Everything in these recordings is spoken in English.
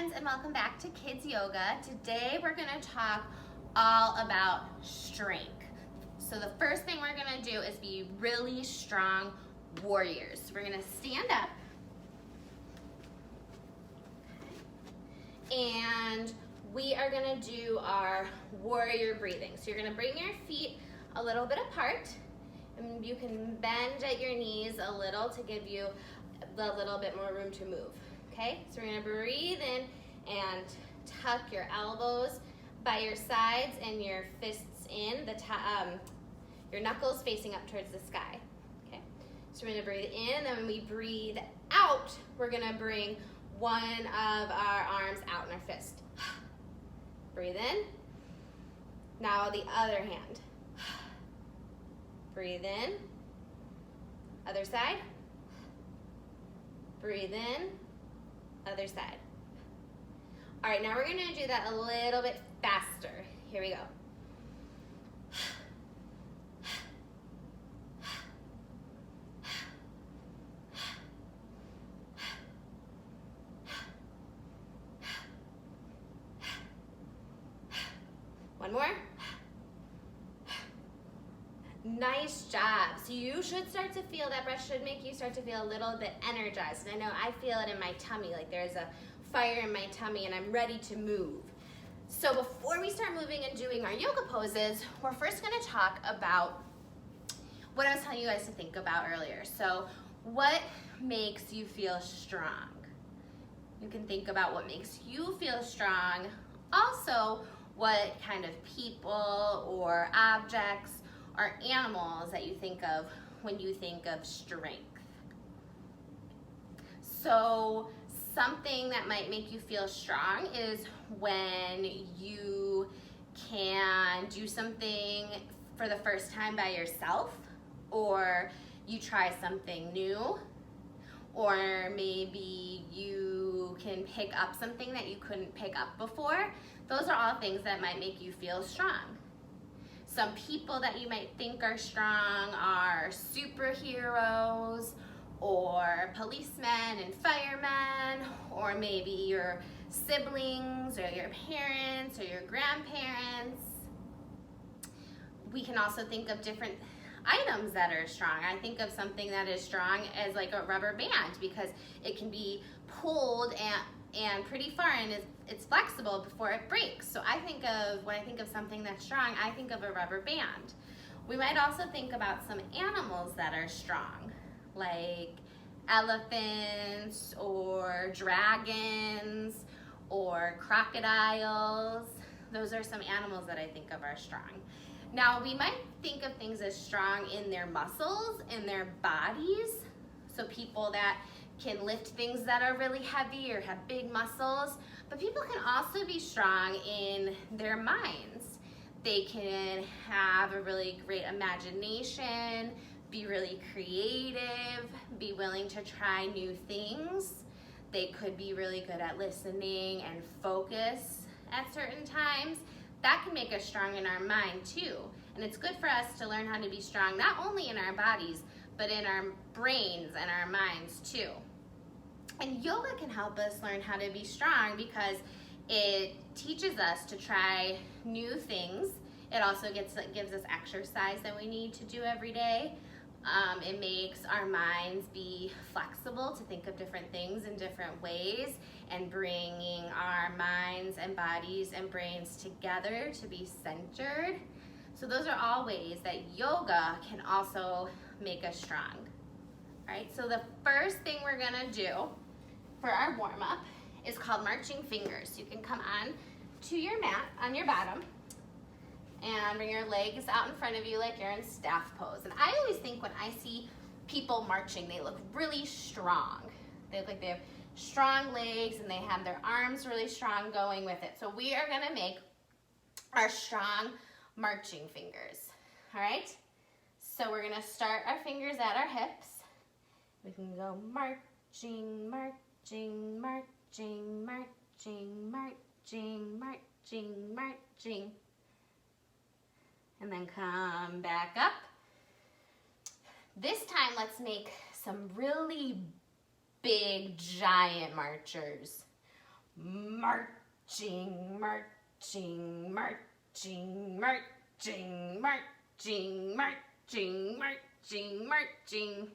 friends, and welcome back to Kids Yoga. Today we're going to talk all about strength. So the first thing we're going to do is be really strong warriors. We're going to stand up and we are going to do our warrior breathing. So you're going to bring your feet a little bit apart, and you can bend at your knees a little to give you a little bit more room to move. Okay, so we're gonna breathe in and tuck your elbows by your sides and your fists in, your knuckles facing up towards the sky. Okay, so we're gonna breathe in, and then when we breathe out, we're gonna bring one of our arms out in our fist. Breathe in. Now the other hand. Breathe in. Other side. Breathe in. Other side. All right, now we're gonna do that a little bit faster. Here we go. One more. Nice job. So you should start to feel, that breath should make you start to feel a little bit energized. And I know I feel it in my tummy, like there's a fire in my tummy and I'm ready to move. So before we start moving and doing our yoga poses, we're first gonna talk about what I was telling you guys to think about earlier. So what makes you feel strong? You can think about what makes you feel strong. Also, what kind of people or objects or animals that you think of when you think of strength. So something that might make you feel strong is when you can do something for the first time by yourself, or you try something new, or maybe you can pick up something that you couldn't pick up before. Those are all things that might make you feel strong. Some people that you might think are strong are superheroes, or policemen and firemen, or maybe your siblings or your parents or your grandparents. We can also think of different items that are strong. I think of something that is strong as like a rubber band, because it can be pulled and pretty far, and it's flexible before it breaks. So when I think of something that's strong, I think of a rubber band. We might also think about some animals that are strong, like elephants or dragons or crocodiles. Those are some animals that I think of are strong. Now, we might think of things as strong in their muscles, in their bodies. So people that can lift things that are really heavy or have big muscles, but people can also be strong in their minds. They can have a really great imagination, be really creative, be willing to try new things. They could be really good at listening and focus at certain times. That can make us strong in our mind too. And it's good for us to learn how to be strong, not only in our bodies, but in our brains and our minds too. And yoga can help us learn how to be strong because it teaches us to try new things. It also gives us exercise that we need to do every day. It makes our minds be flexible to think of different things in different ways, and bringing our minds and bodies and brains together to be centered. So those are all ways that yoga can also make us strong. All right, so the first thing we're gonna do for our warm-up is called marching fingers. You can come on to your mat on your bottom and bring your legs out in front of you like you're in staff pose. And I always think when I see people marching, they look really strong. They look like they have strong legs and they have their arms really strong going with it. So we are gonna make our strong marching fingers, all right? So we're gonna start our fingers at our hips. We can go marching, marching, marching, marching, marching, marching, marching. And then come back up. This time, let's make some really big, giant marchers. marching, marching, marching, marching, marching, marching, marching, marching.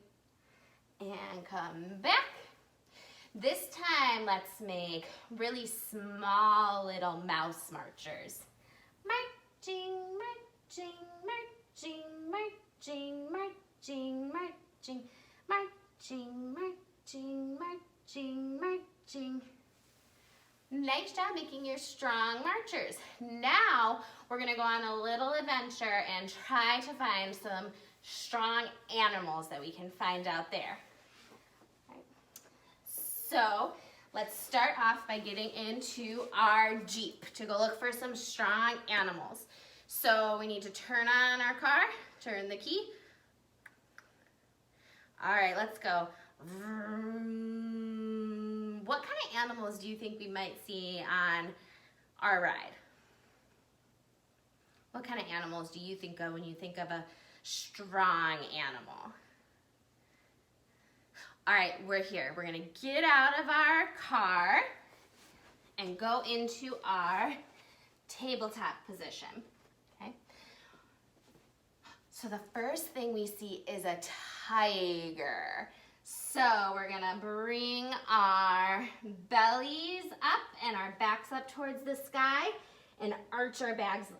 And come back. This time, let's make really small little mouse marchers. Marching, marching, marching, marching, marching, marching, marching, marching, marching, marching. Nice job making your strong marchers. Now, we're gonna go on a little adventure and try to find some strong animals that we can find out there. So let's start off by getting into our Jeep to go look for some strong animals. So we need to turn on our car, turn the key. All right, let's go. What kind of animals do you think we might see on our ride? What kind of animals do you think of when you think of a strong animal? All right, we're here. We're gonna get out of our car and go into our tabletop position, okay? So the first thing we see is a tiger. So we're gonna bring our bellies up and our backs up towards the sky and arch our backs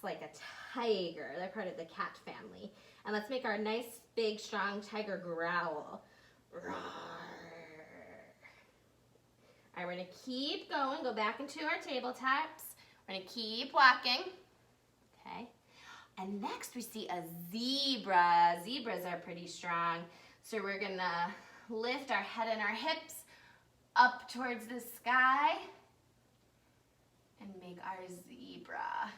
like a tiger. They're part of the cat family. And let's make our nice, big, strong tiger growl. Roar. All right, we're gonna keep going, go back into our tabletops. We're gonna keep walking, okay? And next we see a zebra. Zebras are pretty strong. So we're gonna lift our head and our hips up towards the sky and make our zebra.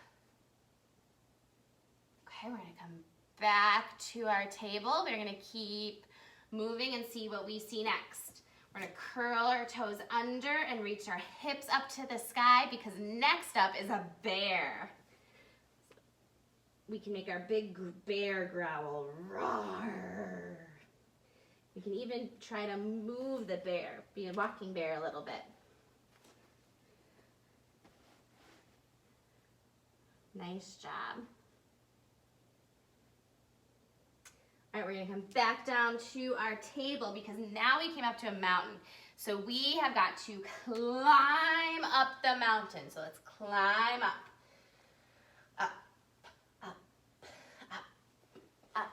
Okay, we're gonna come back to our table. We're gonna keep moving and see what we see next. We're gonna curl our toes under and reach our hips up to the sky because next up is a bear. We can make our big bear growl, roar. We can even try to move the bear, be a walking bear a little bit. Nice job. All right, we're gonna come back down to our table because now we came up to a mountain. So we have got to climb up the mountain. So let's climb up. Up, up, up, up,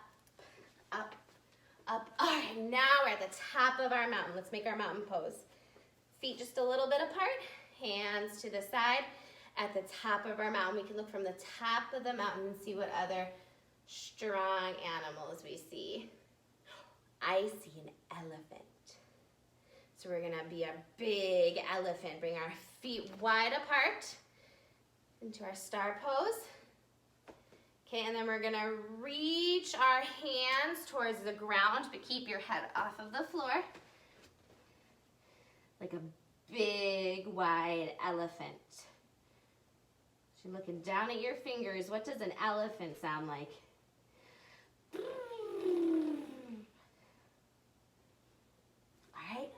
up, up. All right, now we're at the top of our mountain. Let's make our mountain pose. Feet just a little bit apart, hands to the side. At the top of our mountain, we can look from the top of the mountain and see what other strong animals we see. I see an elephant. So we're gonna be a big elephant. Bring our feet wide apart into our star pose. Okay, and then we're gonna reach our hands towards the ground, but keep your head off of the floor. Like a big, wide elephant. So you're looking down at your fingers. What does an elephant sound like? Alright,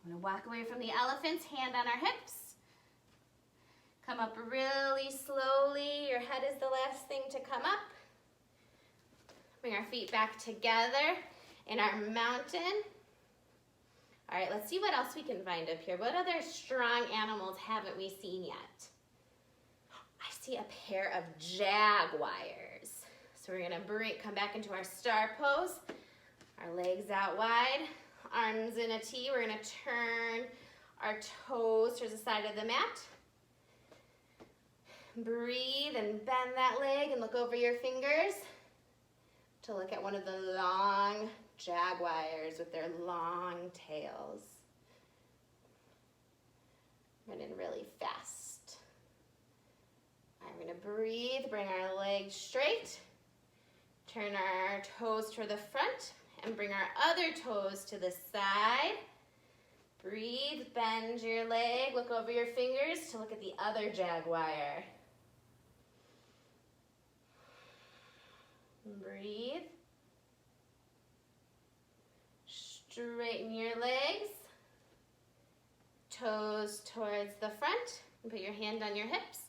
I'm going to walk away from the elephants, hand on our hips. Come up really slowly. Your head is the last thing to come up. Bring our feet back together in our mountain. Alright, let's see what else we can find up here. What other strong animals haven't we seen yet? I see a pair of jaguars. So we're gonna come back into our star pose. Our legs out wide, arms in a T. We're gonna turn our toes towards the side of the mat. Breathe and bend that leg and look over your fingers to look at one of the long jaguars with their long tails. Running really fast. I'm gonna breathe, bring our legs straight. Turn our toes toward the front and bring our other toes to the side. Breathe, bend your leg, look over your fingers to look at the other jaguar. Breathe. Straighten your legs. toes towards the front, and put your hand on your hips,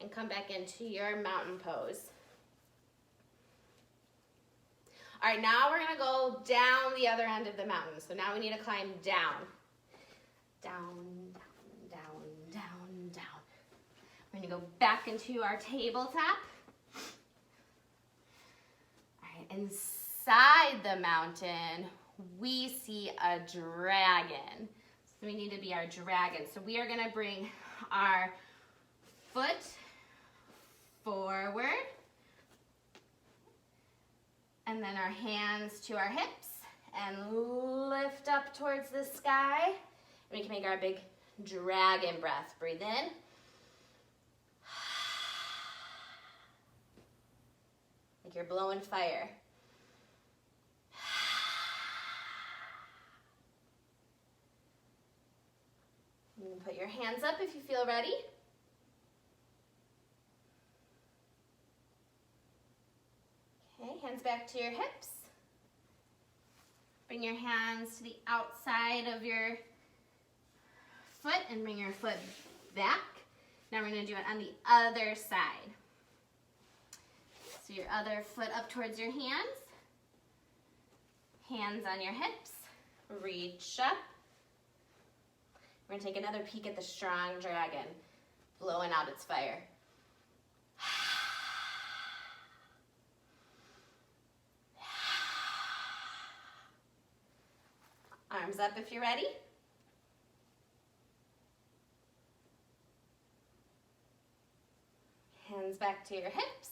and come back into your mountain pose. All right, now we're gonna go down the other end of the mountain. So now we need to climb down. Down, down, down, down, down. We're gonna go back into our tabletop. All right, inside the mountain, we see a dragon. So we need to be our dragon. So we are gonna bring our foot forward, and then our hands to our hips, and lift up towards the sky. We can make our big dragon breath. Breathe in. Like you're blowing fire. You can put your hands up if you feel ready. Okay, hands back to your hips. Bring your hands to the outside of your foot and bring your foot back. Now we're going to do it on the other side. So your other foot up towards your hands. Hands on your hips. Reach up. We're going to take another peek at the strong dragon, blowing out its fire. Arms up if you're ready. Hands back to your hips.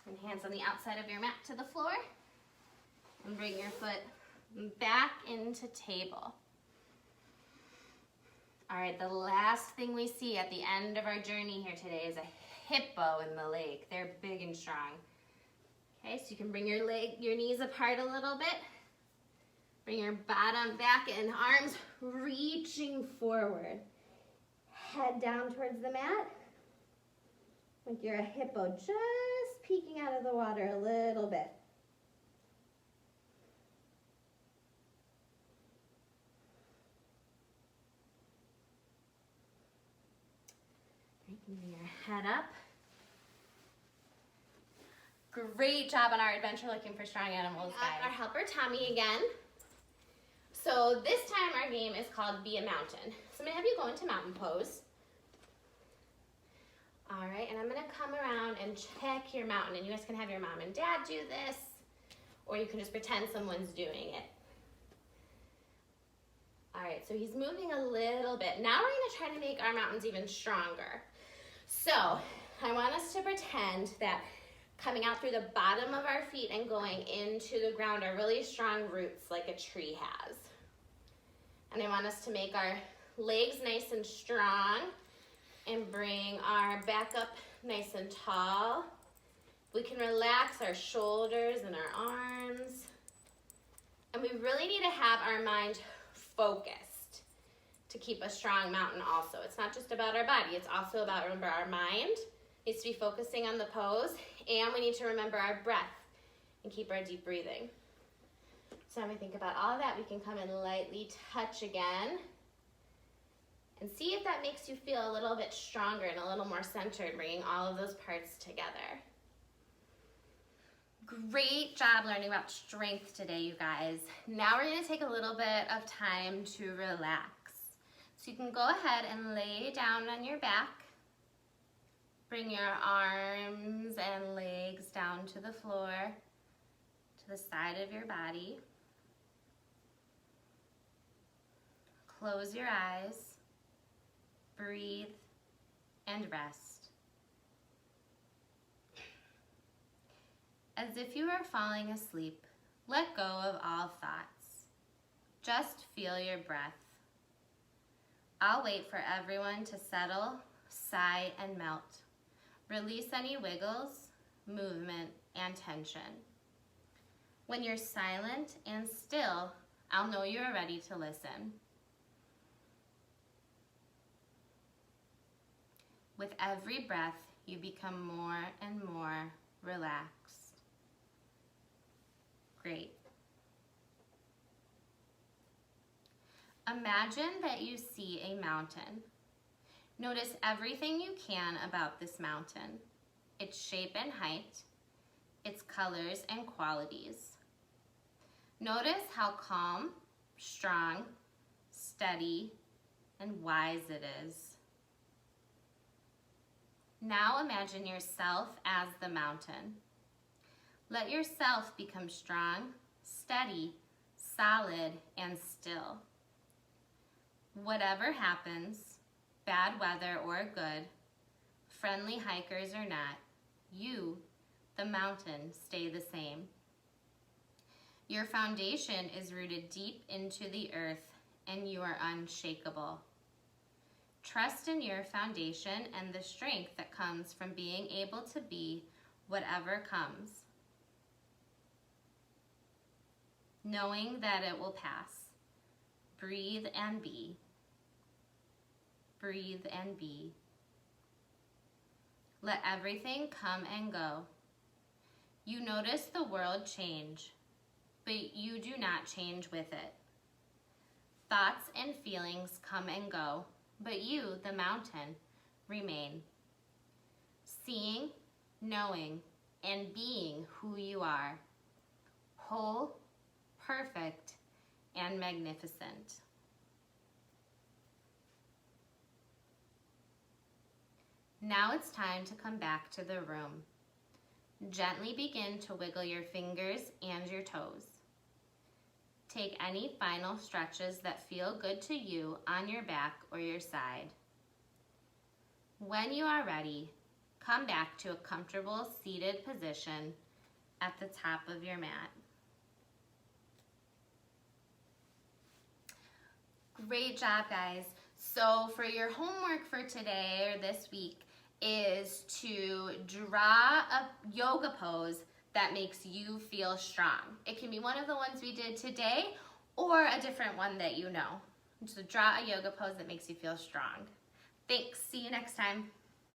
And hands on the outside of your mat to the floor. And bring your foot back into table. All right, the last thing we see at the end of our journey here today is a hippo in the lake. They're big and strong. Okay, so you can bring your knees apart a little bit. Bring your bottom back and arms reaching forward. Head down towards the mat. Like you're a hippo, just peeking out of the water a little bit. Bring your head up. Great job on our adventure looking for strong animals, guys. Our helper, Tommy, again. So this time our game is called Be a Mountain. So I'm gonna have you go into mountain pose. All right, and I'm gonna come around and check your mountain, and you guys can have your mom and dad do this, or you can just pretend someone's doing it. All right, so he's moving a little bit. Now we're gonna try to make our mountains even stronger. So I want us to pretend that coming out through the bottom of our feet and going into the ground are really strong roots like a tree has. And I want us to make our legs nice and strong and bring our back up nice and tall. We can relax our shoulders and our arms. And we really need to have our mind focused to keep a strong mountain also. It's not just about our body, it's also about, remember, our mind needs to be focusing on the pose, and we need to remember our breath and keep our deep breathing. So when we think about all of that, we can come and lightly touch again and see if that makes you feel a little bit stronger and a little more centered, bringing all of those parts together. Great job learning about strength today, you guys. Now we're gonna take a little bit of time to relax. So you can go ahead and lay down on your back. Bring your arms and legs down to the floor, to the side of your body. Close your eyes, breathe, and rest. As if you were falling asleep, let go of all thoughts. Just feel your breath. I'll wait for everyone to settle, sigh, and melt. Release any wiggles, movement, and tension. When you're silent and still, I'll know you are ready to listen. With every breath, you become more and more relaxed. Great. Imagine that you see a mountain. Notice everything you can about this mountain, its shape and height, its colors and qualities. Notice how calm, strong, steady, and wise it is. Now imagine yourself as the mountain. Let yourself become strong, steady, solid, and still. Whatever happens, bad weather or good, friendly hikers or not, you, the mountain, stay the same. Your foundation is rooted deep into the earth and you are unshakable. Trust in your foundation and the strength that comes from being able to be whatever comes, knowing that it will pass. Breathe and be. Breathe and be. Let everything come and go. You notice the world change, but you do not change with it. Thoughts and feelings come and go, but you, the mountain, remain. Seeing, knowing, and being who you are. Whole, perfect, and magnificent. Now it's time to come back to the room. Gently begin to wiggle your fingers and your toes. Take any final stretches that feel good to you on your back or your side. When you are ready, come back to a comfortable seated position at the top of your mat. Great job, guys. So for your homework for today or this week is to draw a yoga pose that makes you feel strong. It can be one of the ones we did today or a different one that you know. So draw a yoga pose that makes you feel strong. Thanks. See you next time.